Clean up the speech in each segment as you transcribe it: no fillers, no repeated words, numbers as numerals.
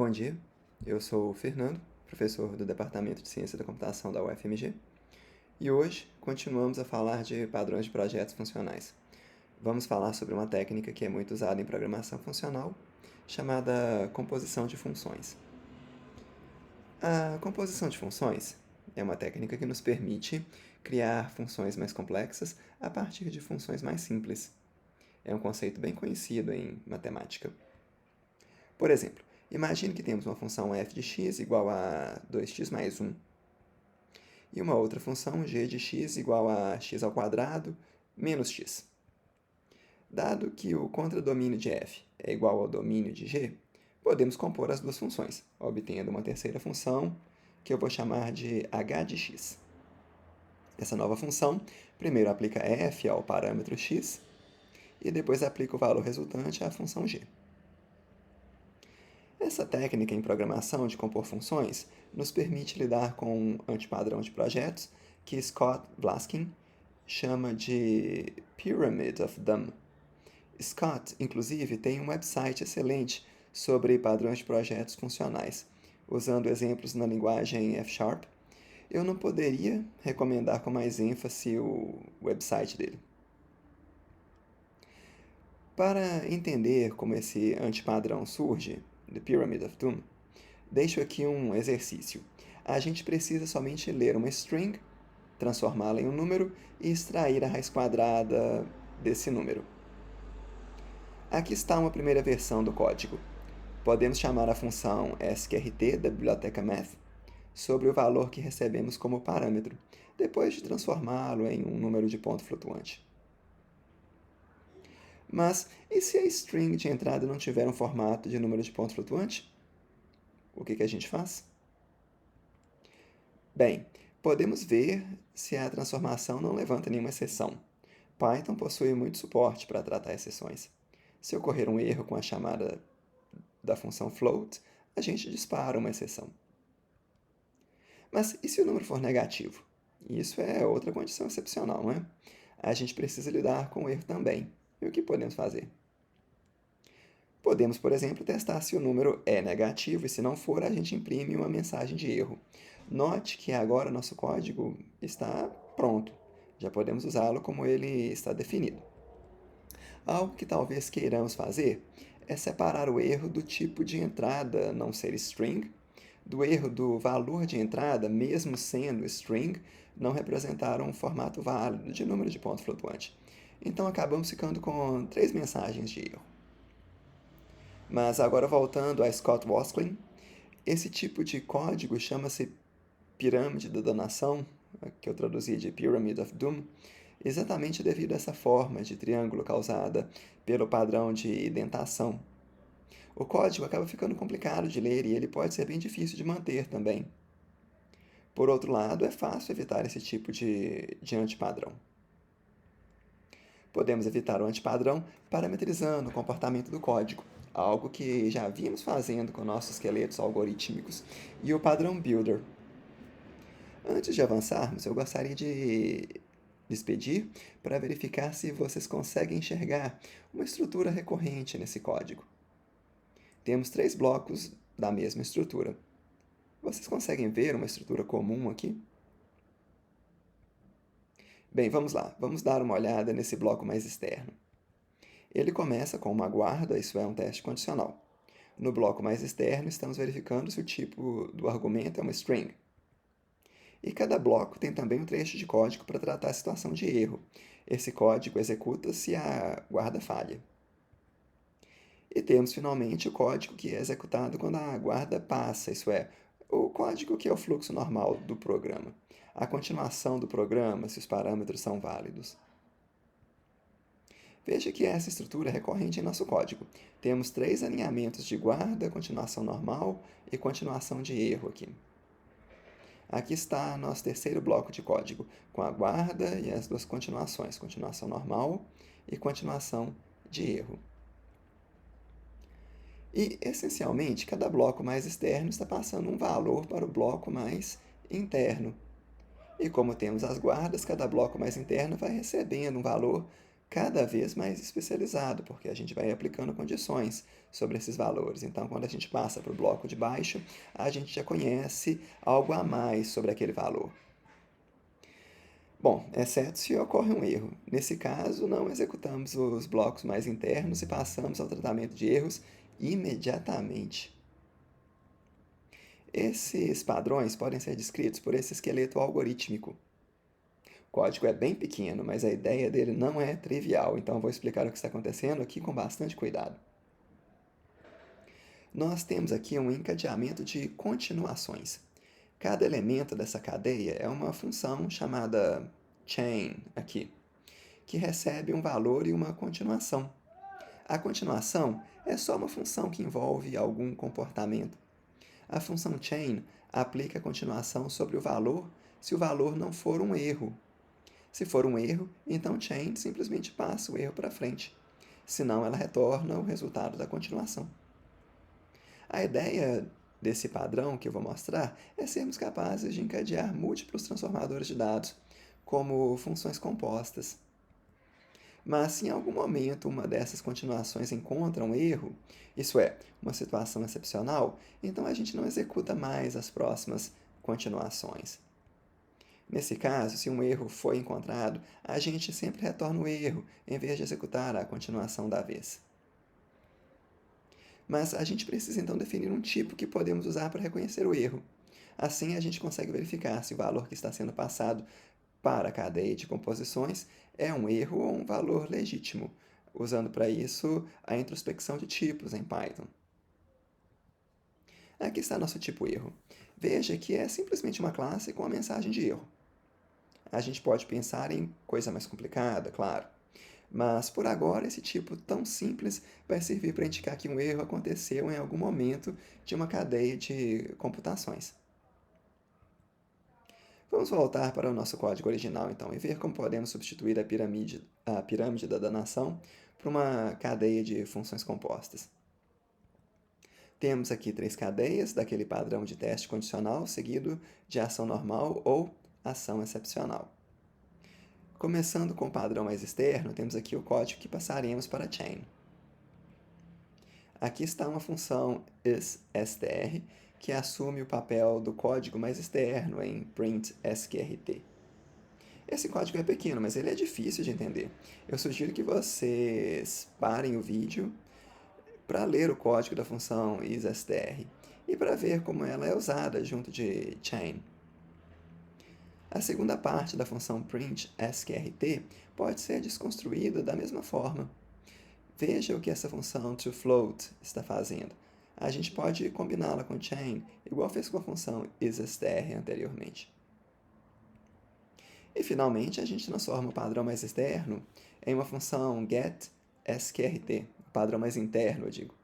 Bom dia, eu sou o Fernando, professor do Departamento de Ciência da Computação da UFMG, e hoje continuamos a falar de padrões de projetos funcionais. Vamos falar sobre uma técnica que é muito usada em programação funcional, chamada composição de funções. A composição de funções é uma técnica que nos permite criar funções mais complexas a partir de funções mais simples. É um conceito bem conhecido em matemática. Por exemplo, imagine que temos uma função f de x igual a 2x mais 1 e uma outra função g de x igual a x ao quadrado menos x. Dado que o contradomínio de f é igual ao domínio de g, podemos compor as duas funções, obtendo uma terceira função que eu vou chamar de h de x. Essa nova função primeiro aplica f ao parâmetro x e depois aplica o valor resultante à função g. Essa técnica em programação de compor funções nos permite lidar com um antipadrão de projetos que Scott Vlaskin chama de Pyramid of Dumb. Scott, inclusive, tem um website excelente sobre padrões de projetos funcionais, usando exemplos na linguagem F#. Eu não poderia recomendar com mais ênfase o website dele. Para entender como esse antipadrão surge, The Pyramid of Doom, deixo aqui um exercício. A gente precisa somente ler uma string, transformá-la em um número e extrair a raiz quadrada desse número. Aqui está uma primeira versão do código. Podemos chamar a função sqrt da biblioteca math sobre o valor que recebemos como parâmetro, depois de transformá-lo em um número de ponto flutuante. Mas e se a string de entrada não tiver um formato de número de ponto flutuante? O que a gente faz? Bem, podemos ver se a transformação não levanta nenhuma exceção. Python possui muito suporte para tratar exceções. Se ocorrer um erro com a chamada da função float, a gente dispara uma exceção. Mas e se o número for negativo? Isso é outra condição excepcional, não é? A gente precisa lidar com o erro também. E o que podemos fazer? Podemos, por exemplo, testar se o número é negativo e, se não for, a gente imprime uma mensagem de erro. Note que agora nosso código está pronto. Já podemos usá-lo como ele está definido. Algo que talvez queiramos fazer é separar o erro do tipo de entrada não ser string, do erro do valor de entrada, mesmo sendo string, não representar um formato válido de número de ponto flutuante. Então acabamos ficando com 3 mensagens de erro. Mas agora voltando a Scott Vlaskin, esse tipo de código chama-se pirâmide da danação, que eu traduzi de Pyramid of Doom, exatamente devido a essa forma de triângulo causada pelo padrão de indentação. O código acaba ficando complicado de ler e ele pode ser bem difícil de manter também. Por outro lado, é fácil evitar esse tipo de antipadrão. Podemos evitar o antipadrão parametrizando o comportamento do código, algo que já vimos fazendo com nossos esqueletos algorítmicos e o padrão Builder. Antes de avançarmos, eu gostaria de lhes pedir para verificar se vocês conseguem enxergar uma estrutura recorrente nesse código. Temos 3 blocos da mesma estrutura. Vocês conseguem ver uma estrutura comum aqui? Bem, vamos lá. Vamos dar uma olhada nesse bloco mais externo. Ele começa com uma guarda, isso é um teste condicional. No bloco mais externo, estamos verificando se o tipo do argumento é uma string. E cada bloco tem também um trecho de código para tratar a situação de erro. Esse código executa se a guarda falha. E temos, finalmente, o código que é executado quando a guarda passa, isso é, o código que é o fluxo normal do programa. A continuação do programa, se os parâmetros são válidos. Veja que essa estrutura é recorrente em nosso código. Temos 3 alinhamentos de guarda, continuação normal e continuação de erro aqui. Aqui está nosso terceiro bloco de código, com a guarda e as 2 continuações, continuação normal e continuação de erro. E, essencialmente, cada bloco mais externo está passando um valor para o bloco mais interno. E como temos as guardas, cada bloco mais interno vai recebendo um valor cada vez mais especializado, porque a gente vai aplicando condições sobre esses valores. Então, quando a gente passa para o bloco de baixo, a gente já conhece algo a mais sobre aquele valor. Bom, exceto se ocorre um erro. Nesse caso, não executamos os blocos mais internos e passamos ao tratamento de erros imediatamente. Esses padrões podem ser descritos por esse esqueleto algorítmico. O código é bem pequeno, mas a ideia dele não é trivial, então eu vou explicar o que está acontecendo aqui com bastante cuidado. Nós temos aqui um encadeamento de continuações. Cada elemento dessa cadeia é uma função chamada chain aqui, que recebe um valor e uma continuação. A continuação é só uma função que envolve algum comportamento. A função chain aplica a continuação sobre o valor se o valor não for um erro. Se for um erro, então chain simplesmente passa o erro para frente. Senão, ela retorna o resultado da continuação. A ideia desse padrão que eu vou mostrar é sermos capazes de encadear múltiplos transformadores de dados, como funções compostas. Mas se em algum momento uma dessas continuações encontra um erro, isso é, uma situação excepcional, então a gente não executa mais as próximas continuações. Nesse caso, se um erro foi encontrado, a gente sempre retorna o erro, em vez de executar a continuação da vez. Mas a gente precisa então definir um tipo que podemos usar para reconhecer o erro. Assim, a gente consegue verificar se o valor que está sendo passado para a cadeia de composições é um erro ou um valor legítimo, usando para isso a introspecção de tipos em Python. Aqui está nosso tipo erro. Veja que é simplesmente uma classe com a mensagem de erro. A gente pode pensar em coisa mais complicada, claro. Mas por agora, esse tipo tão simples vai servir para indicar que um erro aconteceu em algum momento de uma cadeia de computações. Vamos voltar para o nosso código original então e ver como podemos substituir a pirâmide da danação por uma cadeia de funções compostas. Temos aqui 3 cadeias daquele padrão de teste condicional seguido de ação normal ou ação excepcional. Começando com o padrão mais externo, temos aqui o código que passaremos para a chain. Aqui está uma função isStr, que assume o papel do código mais externo em print_sqrt. Esse código é pequeno, mas ele é difícil de entender. Eu sugiro que vocês parem o vídeo para ler o código da função isStr e para ver como ela é usada junto de chain. A segunda parte da função print_sqrt pode ser desconstruída da mesma forma. Veja o que essa função toFloat está fazendo. A gente pode combiná-la com chain, igual fez com a função isStr anteriormente. E, finalmente, a gente transforma o padrão mais externo em uma função getSqrt, o padrão mais interno, eu digo.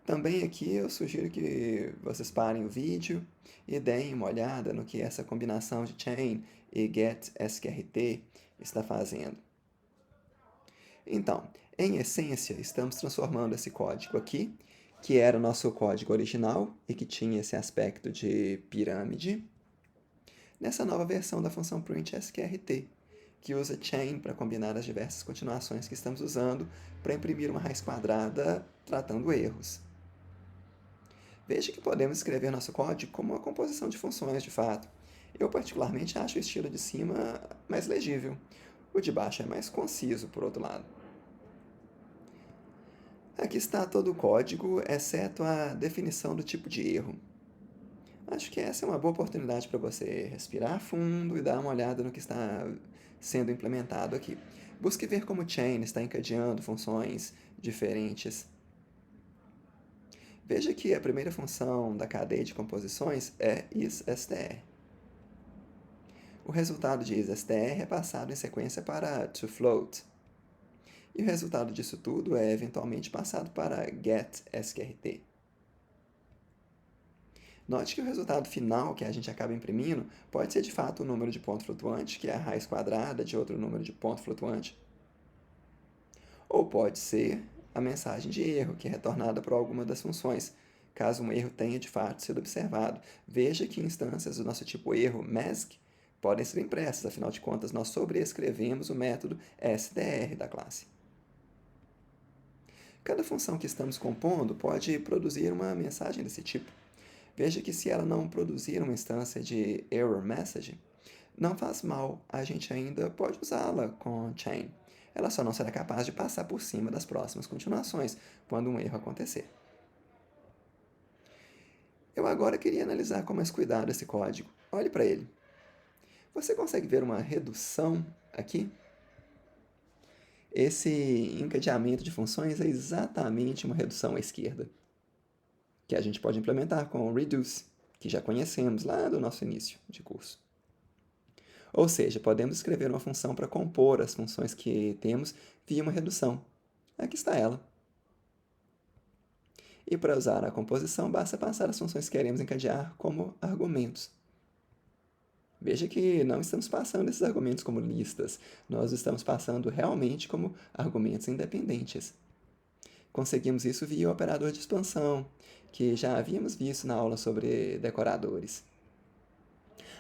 Também aqui eu sugiro que vocês parem o vídeo e deem uma olhada no que essa combinação de chain e getSqrt está fazendo. Então, em essência, estamos transformando esse código aqui, que era o nosso código original e que tinha esse aspecto de pirâmide, nessa nova versão da função print_sqrt, que usa chain para combinar as diversas continuações que estamos usando para imprimir uma raiz quadrada tratando erros. Veja que podemos escrever nosso código como uma composição de funções, de fato. Eu particularmente acho o estilo de cima mais legível. O de baixo é mais conciso, por outro lado. Aqui está todo o código, exceto a definição do tipo de erro. Acho que essa é uma boa oportunidade para você respirar fundo e dar uma olhada no que está sendo implementado aqui. Busque ver como o chain está encadeando funções diferentes. Veja que a primeira função da cadeia de composições é isStr. O resultado de isStr é passado em sequência para toFloat. E o resultado disso tudo é eventualmente passado para getSqrt. Note que o resultado final que a gente acaba imprimindo pode ser de fato o número de ponto flutuante, que é a raiz quadrada de outro número de ponto flutuante. Ou pode ser a mensagem de erro, que é retornada por alguma das funções, caso um erro tenha de fato sido observado. Veja que instâncias do nosso tipo erro mask podem ser impressas, afinal de contas, nós sobrescrevemos o método STR da classe. Cada função que estamos compondo pode produzir uma mensagem desse tipo. Veja que se ela não produzir uma instância de error message, não faz mal, a gente ainda pode usá-la com chain. Ela só não será capaz de passar por cima das próximas continuações quando um erro acontecer. Eu agora queria analisar com mais cuidado esse código. Olhe para ele. Você consegue ver uma redução aqui? Esse encadeamento de funções é exatamente uma redução à esquerda, que a gente pode implementar com o reduce, que já conhecemos lá do nosso início de curso. Ou seja, podemos escrever uma função para compor as funções que temos via uma redução. Aqui está ela. E para usar a composição, basta passar as funções que queremos encadear como argumentos. Veja que não estamos passando esses argumentos como listas, nós estamos passando realmente como argumentos independentes. Conseguimos isso via o operador de expansão, que já havíamos visto na aula sobre decoradores.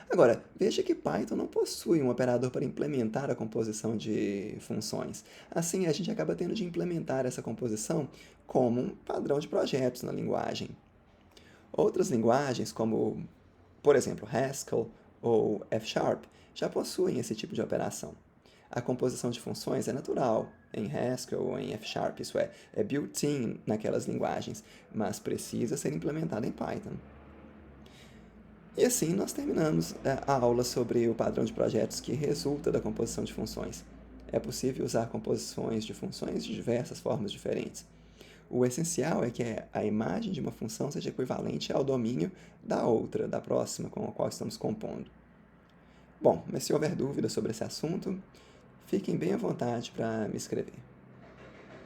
Agora, veja que Python não possui um operador para implementar a composição de funções. Assim, a gente acaba tendo de implementar essa composição como um padrão de projetos na linguagem. Outras linguagens, como, por exemplo, Haskell ou F#, já possuem esse tipo de operação. A composição de funções é natural em Haskell ou em F#, isso é built-in naquelas linguagens, mas precisa ser implementada em Python. E assim nós terminamos a aula sobre o padrão de projetos que resulta da composição de funções. É possível usar composições de funções de diversas formas diferentes. O essencial é que a imagem de uma função seja equivalente ao domínio da outra, da próxima com a qual estamos compondo. Bom, mas se houver dúvidas sobre esse assunto, fiquem bem à vontade para me escrever.